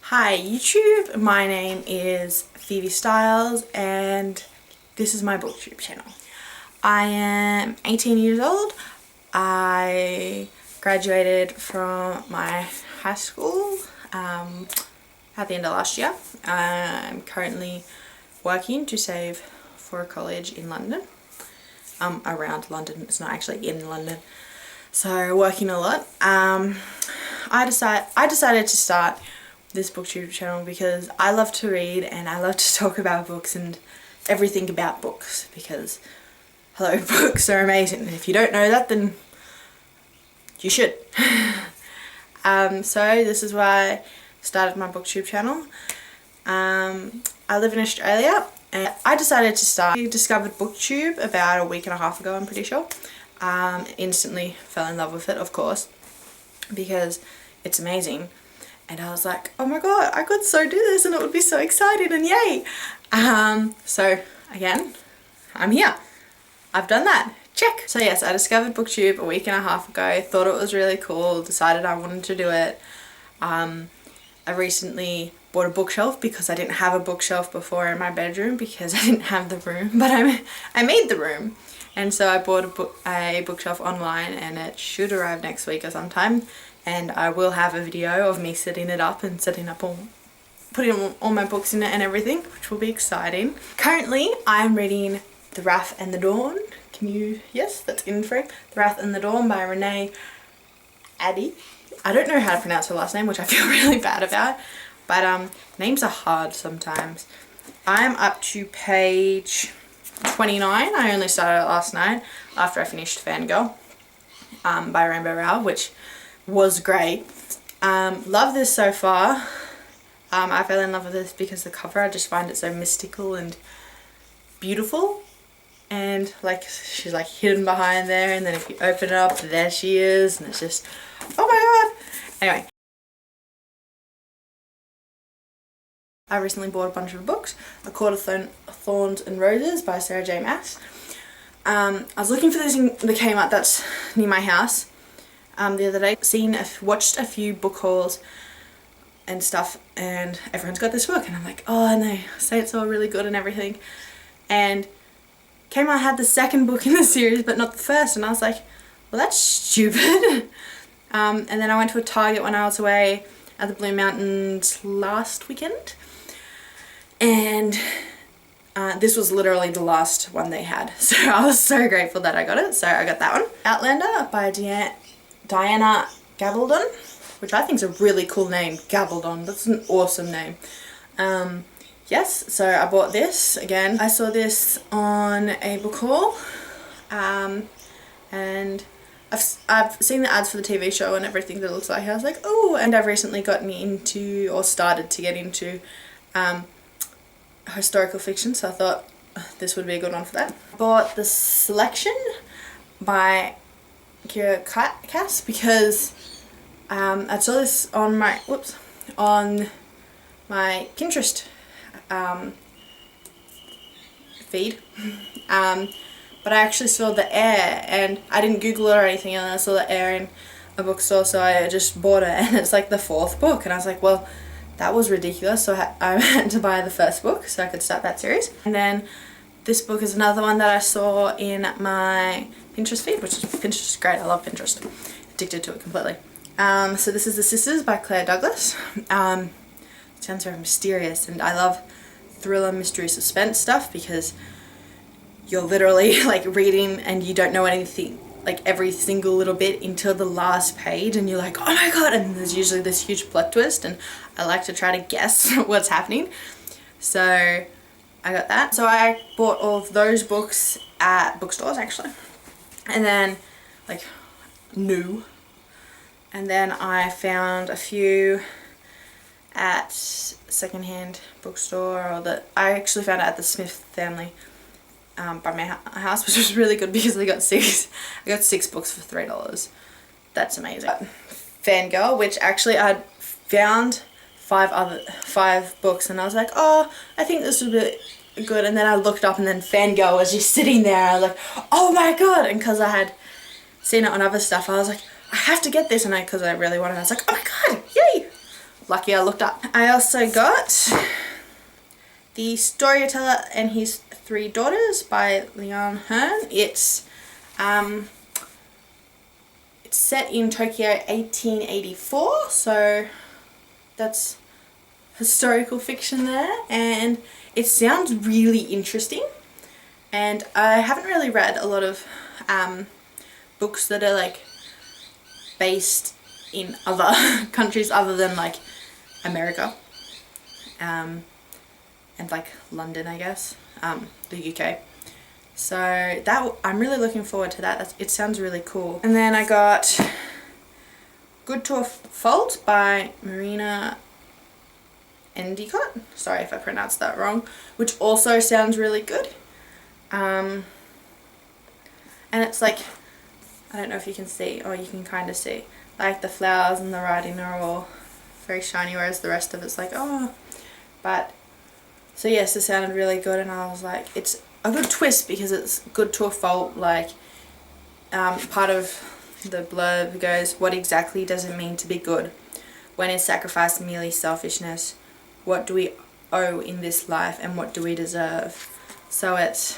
Hi YouTube, my name is Phoebe Styles and this is my booktube channel. I am 18 years old. I graduated from my high school at the end of last year. I'm currently working to save for a college in London. Around London, it's not actually in London. So working a lot. I decided to start this booktube channel because I love to read and I love to talk about books and everything about books because, hello, books are amazing, and if you don't know that then you should. So this is why I started my booktube channel. I live in Australia and I decided to start. I discovered booktube about a week and a half ago, I'm pretty sure. Instantly fell in love with it, of course, because it's amazing. And I was like, oh my god, I could so do this and it would be so exciting and yay! So again, I'm here. I've done that. Check! So yes, I discovered booktube a week and a half ago, thought it was really cool, decided I wanted to do it. I recently bought a bookshelf because I didn't have a bookshelf before in my bedroom because I didn't have the room, but I made the room. And so I bought a bookshelf online and it should arrive next week or sometime. And I will have a video of me setting it up and putting all my books in it and everything, which will be exciting. Currently, I'm reading The Wrath and the Dawn. Yes, that's in frame. The Wrath and the Dawn by Renee Ahdieh. I don't know how to pronounce her last name, which I feel really bad about, but names are hard sometimes. I'm up to page 29. I only started it last night after I finished Fangirl by Rainbow Rowell, which was great. Love this so far. I fell in love with this because the cover, I just find it so mystical and beautiful, and like she's like hidden behind there, and then if you open it up, there she is, and it's just, oh my god. Anyway, I recently bought a bunch of books. A Court of Thorns and Roses by Sarah J Maas. I was looking for this in the Kmart that's near my house the other day. Watched a few book hauls and stuff, and everyone's got this book, and I'm like, oh, and they say it's all really good and everything. And Kmart had the second book in the series but not the first, and I was like, well, that's stupid. And then I went to a Target when I was away at the Blue Mountains last weekend, and this was literally the last one they had, so I was so grateful that I got it. So I got that one. Outlander by Diana Gabaldon, which I think is a really cool name. Gabaldon, that's an awesome name. Yes, so I bought this again. I saw this on a book haul, and I've seen the ads for the TV show and everything that it looks like. I was like, oh, and I've recently gotten into, or started to get into, historical fiction, so I thought this would be a good one for that. I bought The Selection by Kiera Cass because I saw this on my Pinterest feed, but I actually saw The Heir, and I didn't Google it or anything, and I saw The Heir in a bookstore, so I just bought it, and it's like the 4th book, and I was like, well, that was ridiculous, so I had to buy the first book so I could start that series. And then this book is another one that I saw in my Pinterest feed, which is, Pinterest is great, I love Pinterest. Addicted to it completely. So this is The Sisters by Claire Douglas. It sounds very mysterious, and I love thriller, mystery, suspense stuff because you're literally like reading and you don't know anything, like every single little bit until the last page, and you're like, oh my god, and there's usually this huge plot twist, and I like to try to guess what's happening. So I got that. So I bought all of those books at bookstores actually, and then like new, and then I found a few at secondhand bookstore, or I actually found it at the Smith Family by my house, which was really good because I got 6 books for $3. That's amazing. Fangirl, which actually I'd found 5 books, and I was like, oh, I think this would be good, and then I looked up and then Fangirl was just sitting there. I was like, oh my god, and because I had seen it on other stuff, I was like, I have to get this, and because I really wanted it, I was like, oh my god, yay! lucky I looked up. I also got The Storyteller and His Three Daughters by Leon Hearn. It's set in Tokyo 1884, so that's historical fiction there, and it sounds really interesting. And I haven't really read a lot of books that are like based in other countries other than like America and like London, I guess, the UK. So that I'm really looking forward to that. It sounds really cool. And then I got Good to a Fault by Marina Endicott. Sorry if I pronounced that wrong. Which also sounds really good. And it's like, I don't know if you can see, or you can kind of see, like the flowers and the writing are all very shiny, whereas the rest of it's like, oh. But so yes, it sounded really good, and I was like, it's a good twist because it's good to a fault. Like part of the blurb goes, what exactly does it mean to be good? When is sacrifice merely selfishness? What do we owe in this life, and what do we deserve? So it's,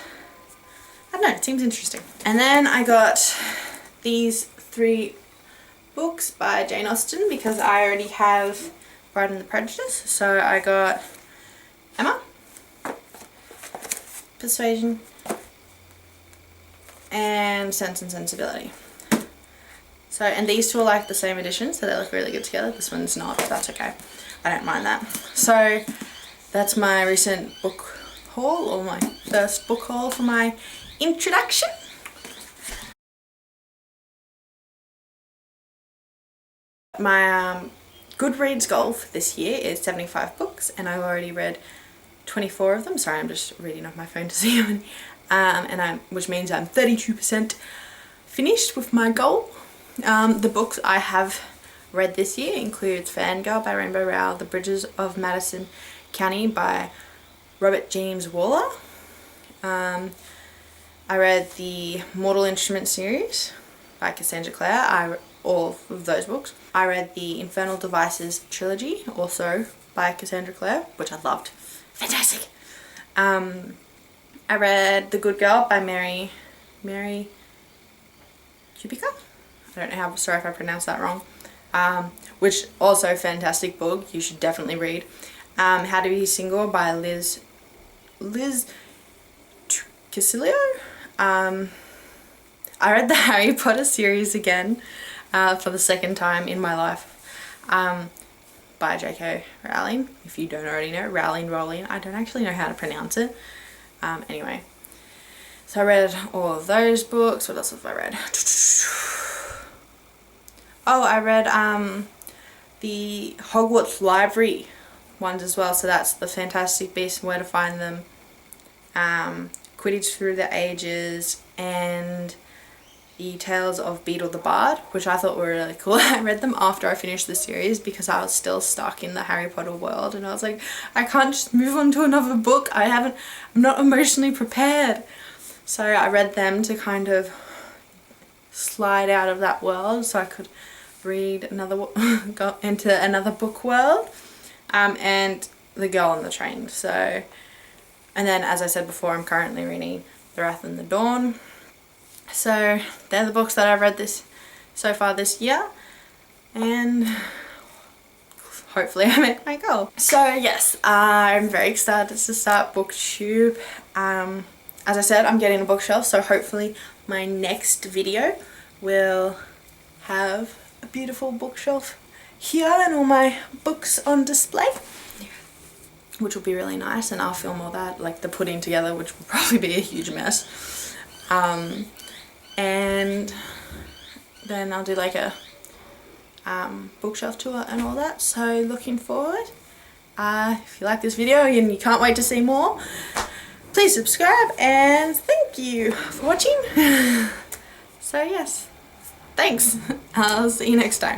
I don't know, it seems interesting. And then I got these 3 books by Jane Austen because I already have Pride and the Prejudice. So I got Emma, Persuasion, and Sense and Sensibility. So, and these 2 are like the same edition, so they look really good together. This one's not, but that's okay. I don't mind that. So that's my recent book haul, or my first book haul for my introduction. My Goodreads goal for this year is 75 books, and I've already read 24 of them. Sorry, I'm just reading off my phone to see how many. Which means I'm 32% finished with my goal. The books I have read this year includes Fangirl by Rainbow Rowell, The Bridges of Madison County by Robert James Waller. I read the Mortal Instruments series by Cassandra Clare, all of those books. I read the Infernal Devices trilogy, also by Cassandra Clare, which I loved. Fantastic! I read The Good Girl by Mary Kubica? I don't know how, sorry if I pronounced that wrong. Which also fantastic book, you should definitely read. How to Be Single by Liz Casilio. I read the Harry Potter series again for the second time in my life by J.K. Rowling. If you don't already know, Rowling. I don't actually know how to pronounce it. Anyway, so I read all of those books. What else have I read? Oh, I read the Hogwarts Library ones as well. So that's The Fantastic Beasts and Where to Find Them, Quidditch Through the Ages, and the Tales of Beedle the Bard, which I thought were really cool. I read them after I finished the series because I was still stuck in the Harry Potter world, and I was like, I can't just move on to another book. I'm not emotionally prepared. So I read them to kind of slide out of that world so I could read go into another book world. And The Girl on the Train. So, and then as I said before, I'm currently reading The Wrath and the Dawn. So they're the books that I've read so far this year, and hopefully I make my goal. So yes, I'm very excited to start BookTube. As I said, I'm getting a bookshelf, so hopefully my next video will have a beautiful bookshelf here and all my books on display, which will be really nice, and I'll film all that, like the putting together, which will probably be a huge mess. And then I'll do like a bookshelf tour and all that, so looking forward. If you like this video and you can't wait to see more, please subscribe, and thank you for watching. So yes, thanks. I'll see you next time.